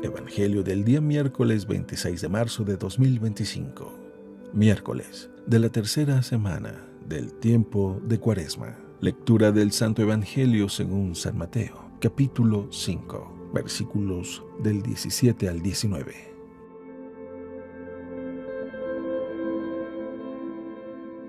Evangelio del día miércoles 26 de marzo de 2025. Miércoles de la tercera semana del tiempo de Cuaresma. Lectura del Santo Evangelio según San Mateo, capítulo 5, versículos del 17 al 19.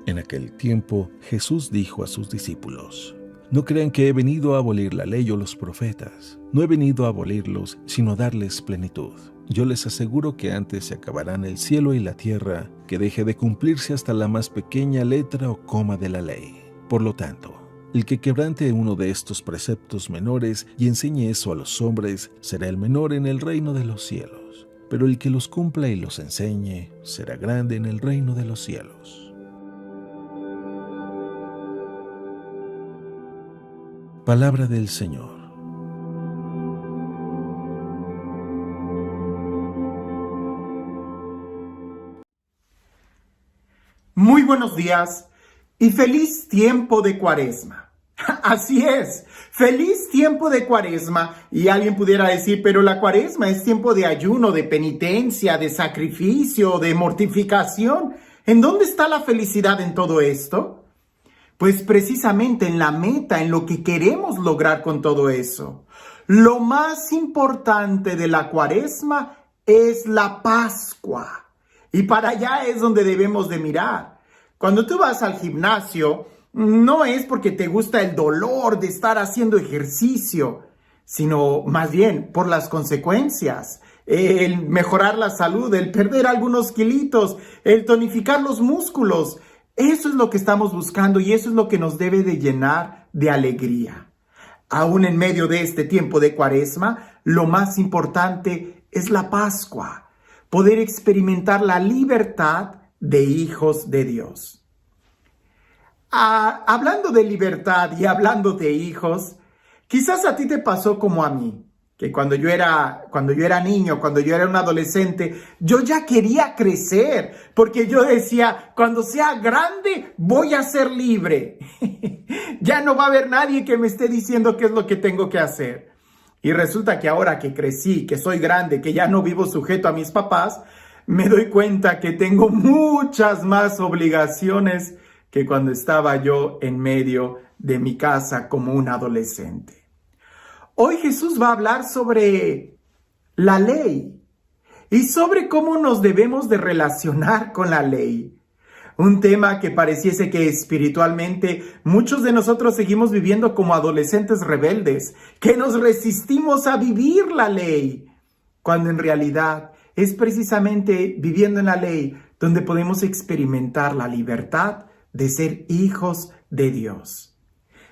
En aquel tiempo, Jesús dijo a sus discípulos: No crean que he venido a abolir la ley o los profetas. No he venido a abolirlos, sino a darles plenitud. Yo les aseguro que antes se acabarán el cielo y la tierra, que deje de cumplirse hasta la más pequeña letra o coma de la ley. Por lo tanto, el que quebrante uno de estos preceptos menores y enseñe eso a los hombres, será el menor en el reino de los cielos. Pero el que los cumpla y los enseñe, será grande en el reino de los cielos. Palabra del Señor. Muy buenos días y feliz tiempo de Cuaresma. Así es, feliz tiempo de Cuaresma. Y alguien pudiera decir, pero la Cuaresma es tiempo de ayuno, de penitencia, de sacrificio, de mortificación. ¿En dónde está la felicidad en todo esto? Pues precisamente en la meta, en lo que queremos lograr con todo eso. Lo más importante de la Cuaresma es la Pascua. Y para allá es donde debemos de mirar. Cuando tú vas al gimnasio, no es porque te gusta el dolor de estar haciendo ejercicio, sino más bien por las consecuencias. El mejorar la salud, el perder algunos kilitos, el tonificar los músculos. Eso es lo que estamos buscando y eso es lo que nos debe de llenar de alegría. Aún en medio de este tiempo de Cuaresma, lo más importante es la Pascua. Poder experimentar la libertad de hijos de Dios. Hablando de libertad y hablando de hijos, quizás a ti te pasó como a mí, que cuando yo era niño, cuando yo era un adolescente, yo ya quería crecer, porque yo decía, cuando sea grande voy a ser libre. Ya no va a haber nadie que me esté diciendo qué es lo que tengo que hacer. Y resulta que ahora que crecí, que soy grande, que ya no vivo sujeto a mis papás, me doy cuenta que tengo muchas más obligaciones que cuando estaba yo en medio de mi casa como un adolescente. Hoy Jesús va a hablar sobre la ley y sobre cómo nos debemos de relacionar con la ley. Un tema que pareciese que espiritualmente muchos de nosotros seguimos viviendo como adolescentes rebeldes, que nos resistimos a vivir la ley, cuando en realidad es precisamente viviendo en la ley donde podemos experimentar la libertad de ser hijos de Dios.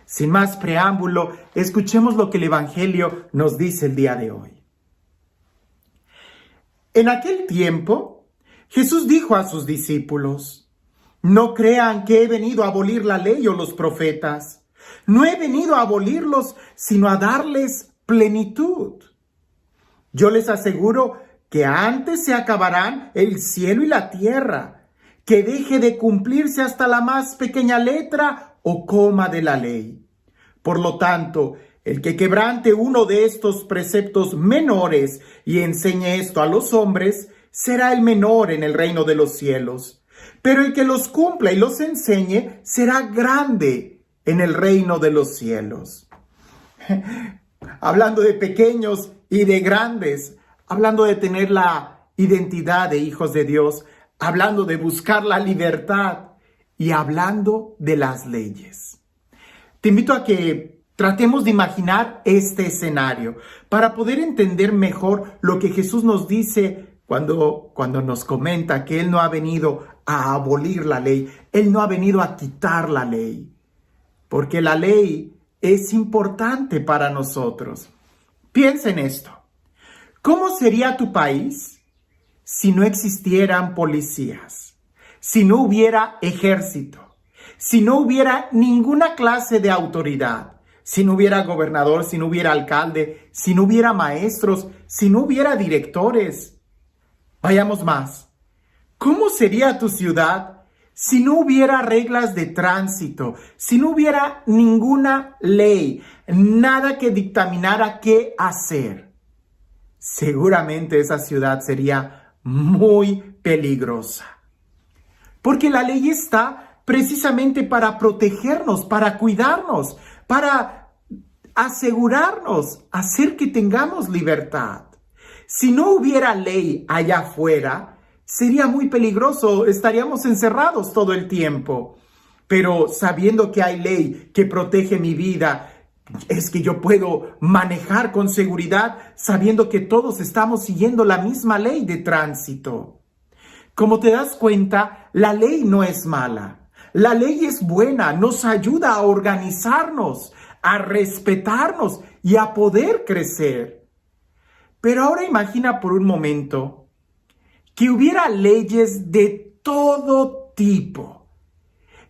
Sin más preámbulo, escuchemos lo que el Evangelio nos dice el día de hoy. En aquel tiempo, Jesús dijo a sus discípulos: No crean que he venido a abolir la ley o los profetas. No he venido a abolirlos, sino a darles plenitud. Yo les aseguro que antes se acabarán el cielo y la tierra, que deje de cumplirse hasta la más pequeña letra o coma de la ley. Por lo tanto, el que quebrante uno de estos preceptos menores y enseñe esto a los hombres, será el menor en el reino de los cielos. Pero el que los cumpla y los enseñe será grande en el reino de los cielos. Hablando de pequeños y de grandes, hablando de tener la identidad de hijos de Dios, hablando de buscar la libertad y hablando de las leyes. Te invito a que tratemos de imaginar este escenario para poder entender mejor lo que Jesús nos dice cuando nos comenta que Él no ha venido a abolir la ley, Él no ha venido a quitar la ley, porque la ley es importante para nosotros. Piensa en esto. ¿Cómo sería tu país si no existieran policías, si no hubiera ejército, si no hubiera ninguna clase de autoridad, si no hubiera gobernador, si no hubiera alcalde, si no hubiera maestros, si no hubiera directores? Vayamos más. ¿Cómo sería tu ciudad si no hubiera reglas de tránsito, si no hubiera ninguna ley, nada que dictaminara qué hacer? seguramente esa ciudad sería muy peligrosa. Porque la ley está precisamente para protegernos, para cuidarnos, para asegurarnos, hacer que tengamos libertad. Si no hubiera ley allá afuera, sería muy peligroso, estaríamos encerrados todo el tiempo. Pero sabiendo que hay ley que protege mi vida, es que yo puedo manejar con seguridad sabiendo que todos estamos siguiendo la misma ley de tránsito. Como te das cuenta, la ley no es mala. La ley es buena, nos ayuda a organizarnos, a respetarnos y a poder crecer. Pero ahora imagina por un momento que hubiera leyes de todo tipo.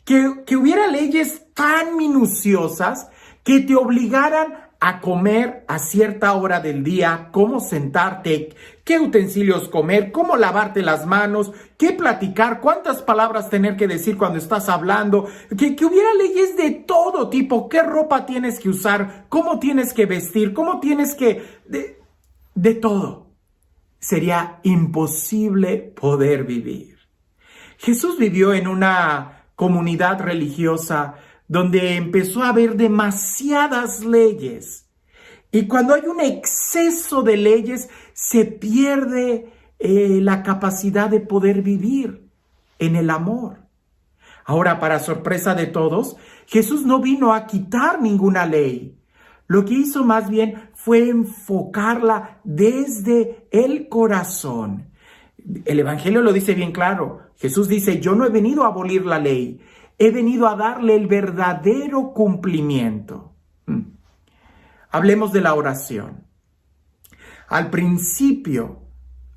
Que hubiera leyes tan minuciosas que te obligaran a comer a cierta hora del día, cómo sentarte, qué utensilios comer, cómo lavarte las manos, qué platicar, cuántas palabras tener que decir cuando estás hablando, que hubiera leyes de todo tipo, qué ropa tienes que usar, cómo tienes que vestir, cómo tienes que... de todo. Sería imposible poder vivir. Jesús vivió en una comunidad religiosa donde empezó a haber demasiadas leyes. Y cuando hay un exceso de leyes, se pierde la capacidad de poder vivir en el amor. Ahora, para sorpresa de todos, Jesús no vino a quitar ninguna ley. Lo que hizo más bien fue enfocarla desde el corazón. El Evangelio lo dice bien claro. Jesús dice, yo no he venido a abolir la ley, he venido a darle el verdadero cumplimiento. Hablemos de la oración. Al principio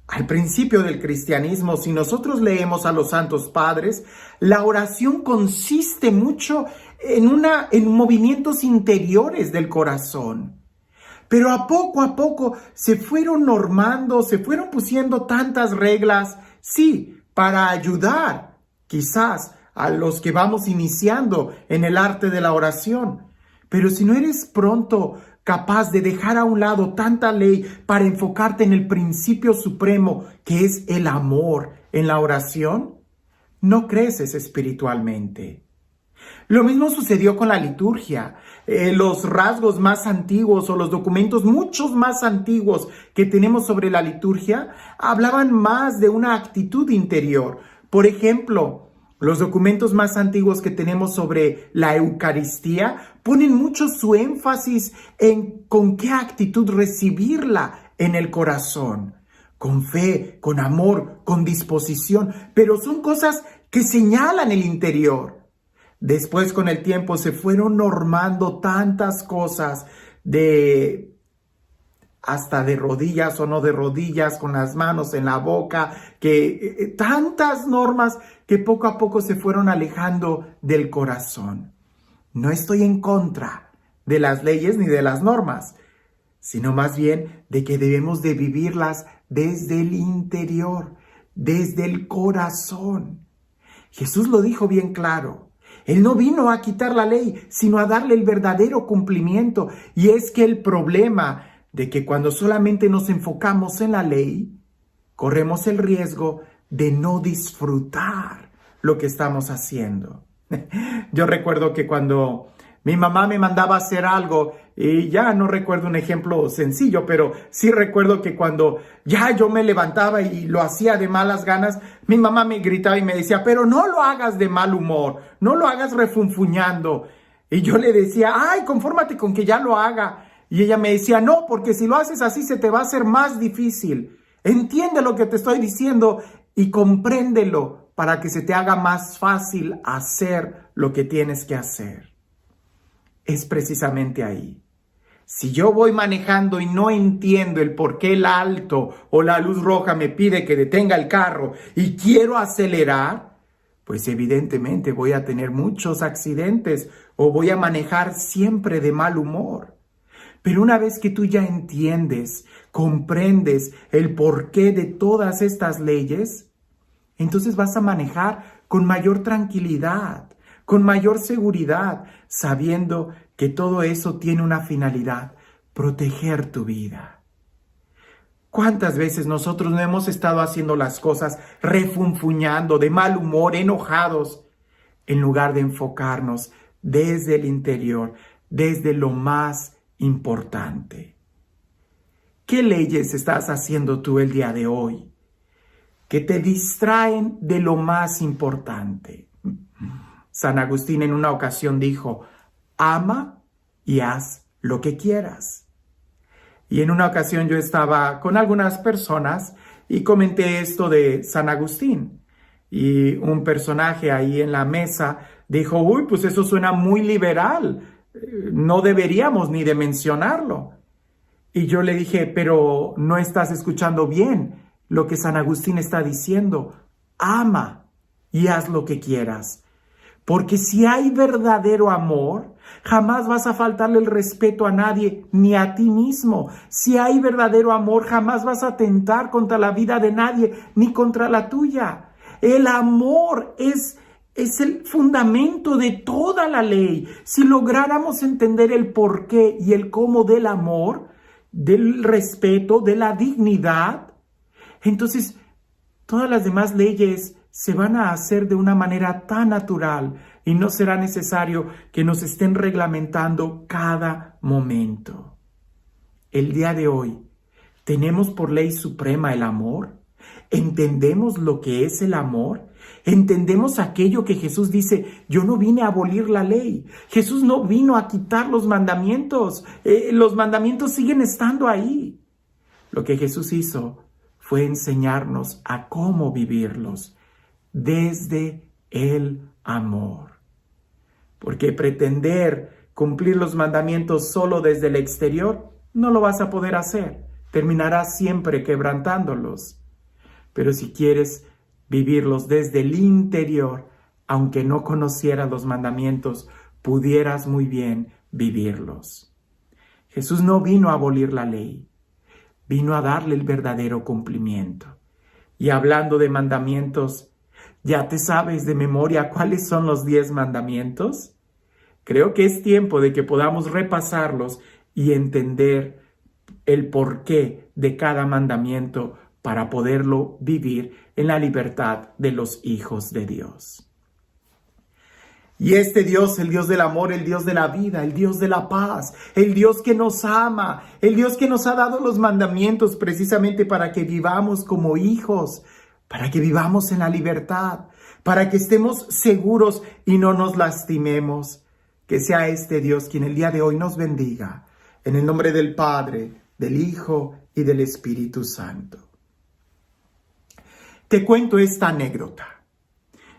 del cristianismo, si nosotros leemos a los santos padres, la oración consiste mucho en movimientos interiores del corazón. Pero a poco se fueron normando, se fueron pusiendo tantas reglas, sí, para ayudar quizás a los que vamos iniciando en el arte de la oración. Pero si no eres pronto capaz de dejar a un lado tanta ley para enfocarte en el principio supremo que es el amor en la oración, no creces espiritualmente. Lo mismo sucedió con la liturgia. Los rasgos más antiguos o los documentos muchos más antiguos que tenemos sobre la liturgia hablaban más de una actitud interior. Por ejemplo, los documentos más antiguos que tenemos sobre la Eucaristía ponen mucho su énfasis en con qué actitud recibirla en el corazón. Con fe, con amor, con disposición, pero son cosas que señalan el interior. Después, con el tiempo, se fueron normando tantas cosas hasta de rodillas o no de rodillas, con las manos en la boca, que tantas normas que poco a poco se fueron alejando del corazón. No estoy en contra de las leyes ni de las normas, sino más bien de que debemos de vivirlas desde el interior, desde el corazón. Jesús lo dijo bien claro. Él no vino a quitar la ley, sino a darle el verdadero cumplimiento. Y es que el problema de que cuando solamente nos enfocamos en la ley, corremos el riesgo de no disfrutar lo que estamos haciendo. Yo recuerdo que cuando mi mamá me mandaba a hacer algo, y ya no recuerdo un ejemplo sencillo, pero sí recuerdo que cuando ya yo me levantaba y lo hacía de malas ganas, mi mamá me gritaba y me decía, pero no lo hagas de mal humor, no lo hagas refunfuñando. Y yo le decía, ay, confórmate con que ya lo haga. Y ella me decía, no, porque si lo haces así se te va a hacer más difícil. Entiende lo que te estoy diciendo y compréndelo para que se te haga más fácil hacer lo que tienes que hacer. Es precisamente ahí. Si yo voy manejando y no entiendo el por qué el alto o la luz roja me pide que detenga el carro y quiero acelerar, pues evidentemente voy a tener muchos accidentes o voy a manejar siempre de mal humor. Pero una vez que tú ya entiendes, comprendes el porqué de todas estas leyes, entonces vas a manejar con mayor tranquilidad, con mayor seguridad, sabiendo que todo eso tiene una finalidad, proteger tu vida. ¿Cuántas veces nosotros no hemos estado haciendo las cosas refunfuñando, de mal humor, enojados, en lugar de enfocarnos desde el interior, desde lo más importante? ¿Qué leyes estás haciendo tú el día de hoy que te distraen de lo más importante? San Agustín en una ocasión dijo: ama y haz lo que quieras. Y en una ocasión yo estaba con algunas personas y comenté esto de San Agustín. Y un personaje ahí en la mesa dijo: uy, pues eso suena muy liberal, no deberíamos ni de mencionarlo. Y yo le dije: pero no estás escuchando bien lo que San Agustín está diciendo. Ama y haz lo que quieras. Porque si hay verdadero amor, jamás vas a faltarle el respeto a nadie, ni a ti mismo. Si hay verdadero amor, jamás vas a atentar contra la vida de nadie, ni contra la tuya. El amor es el fundamento de toda la ley. Si lográramos entender el porqué y el cómo del amor, del respeto, de la dignidad, entonces todas las demás leyes se van a hacer de una manera tan natural y no será necesario que nos estén reglamentando cada momento. El día de hoy, ¿tenemos por ley suprema el amor? ¿Entendemos lo que es el amor? ¿Entendemos aquello que Jesús dice? Yo no vine a abolir la ley. Jesús no vino a quitar los mandamientos. Los mandamientos siguen estando ahí. Lo que Jesús hizo fue enseñarnos a cómo vivirlos desde el amor. Porque pretender cumplir los mandamientos solo desde el exterior, no lo vas a poder hacer. Terminarás siempre quebrantándolos. Pero si quieres vivirlos desde el interior, aunque no conocieras los mandamientos, pudieras muy bien vivirlos. Jesús no vino a abolir la ley, vino a darle el verdadero cumplimiento. Y hablando de mandamientos, ¿ya te sabes de memoria cuáles son los 10 mandamientos? Creo que es tiempo de que podamos repasarlos y entender el porqué de cada mandamiento para poderlo vivir en la libertad de los hijos de Dios. Y este Dios, el Dios del amor, el Dios de la vida, el Dios de la paz, el Dios que nos ama, el Dios que nos ha dado los mandamientos precisamente para que vivamos como hijos, para que vivamos en la libertad, para que estemos seguros y no nos lastimemos. Que sea este Dios quien el día de hoy nos bendiga. En el nombre del Padre, del Hijo y del Espíritu Santo. Te cuento esta anécdota.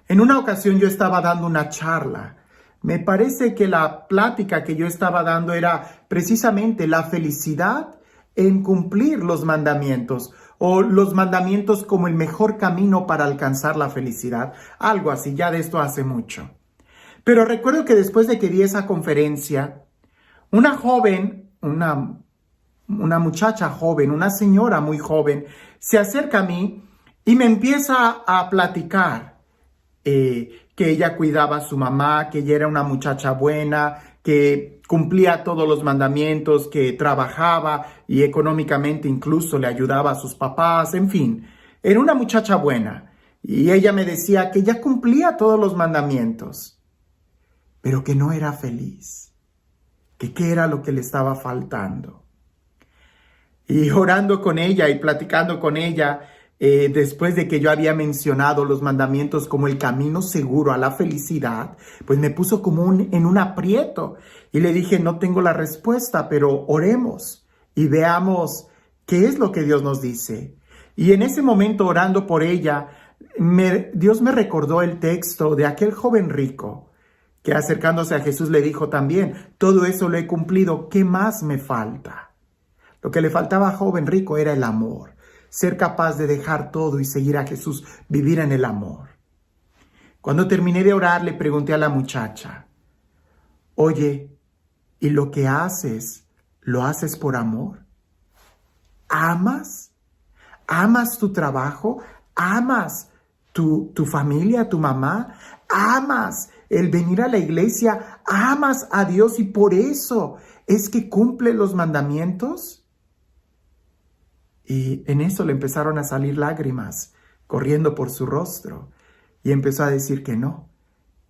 En una ocasión yo estaba dando una charla. Me parece que la plática que yo estaba dando era precisamente la felicidad en cumplir los mandamientos, o los mandamientos como el mejor camino para alcanzar la felicidad. Algo así, ya de esto hace mucho. Pero recuerdo que después de que di esa conferencia, una joven, una muchacha joven, una señora muy joven, se acerca a mí y me empieza a platicar que ella cuidaba a su mamá, que ella era una muchacha buena, que cumplía todos los mandamientos, que trabajaba y económicamente incluso le ayudaba a sus papás, en fin, era una muchacha buena. Y ella me decía que ella cumplía todos los mandamientos, pero que no era feliz, que qué era lo que le estaba faltando. Y orando con ella y platicando con ella, después de que yo había mencionado los mandamientos como el camino seguro a la felicidad, pues me puso como en un aprieto. Y le dije: no tengo la respuesta, pero oremos y veamos qué es lo que Dios nos dice. Y en ese momento, orando por ella, Dios me recordó el texto de aquel joven rico que, acercándose a Jesús, le dijo también: todo eso lo he cumplido, ¿qué más me falta? Lo que le faltaba al joven rico era el amor. Ser capaz de dejar todo y seguir a Jesús, vivir en el amor. Cuando terminé de orar, le pregunté a la muchacha: oye, ¿y lo que haces, lo haces por amor? ¿Amas? ¿Amas tu trabajo? ¿Amas tu familia, tu mamá? ¿Amas el venir a la iglesia? ¿Amas a Dios y por eso es que cumple los mandamientos? Y en eso le empezaron a salir lágrimas corriendo por su rostro. Y empezó a decir que no,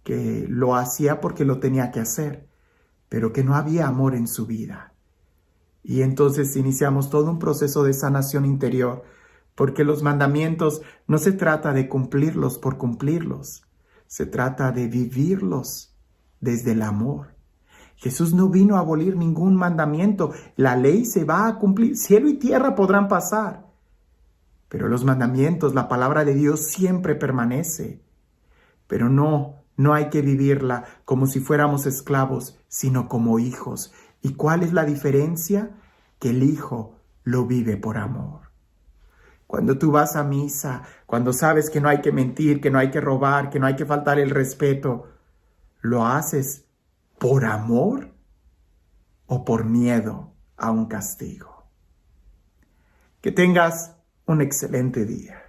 que lo hacía porque lo tenía que hacer, pero que no había amor en su vida. Y entonces iniciamos todo un proceso de sanación interior, porque los mandamientos no se trata de cumplirlos por cumplirlos, se trata de vivirlos desde el amor. Jesús no vino a abolir ningún mandamiento, la ley se va a cumplir, cielo y tierra podrán pasar, pero los mandamientos, la palabra de Dios siempre permanece. Pero no hay que vivirla como si fuéramos esclavos, sino como hijos. ¿Y cuál es la diferencia? Que el hijo lo vive por amor. Cuando tú vas a misa, cuando sabes que no hay que mentir, que no hay que robar, que no hay que faltar el respeto, ¿lo haces por amor o por miedo a un castigo? Que tengas un excelente día.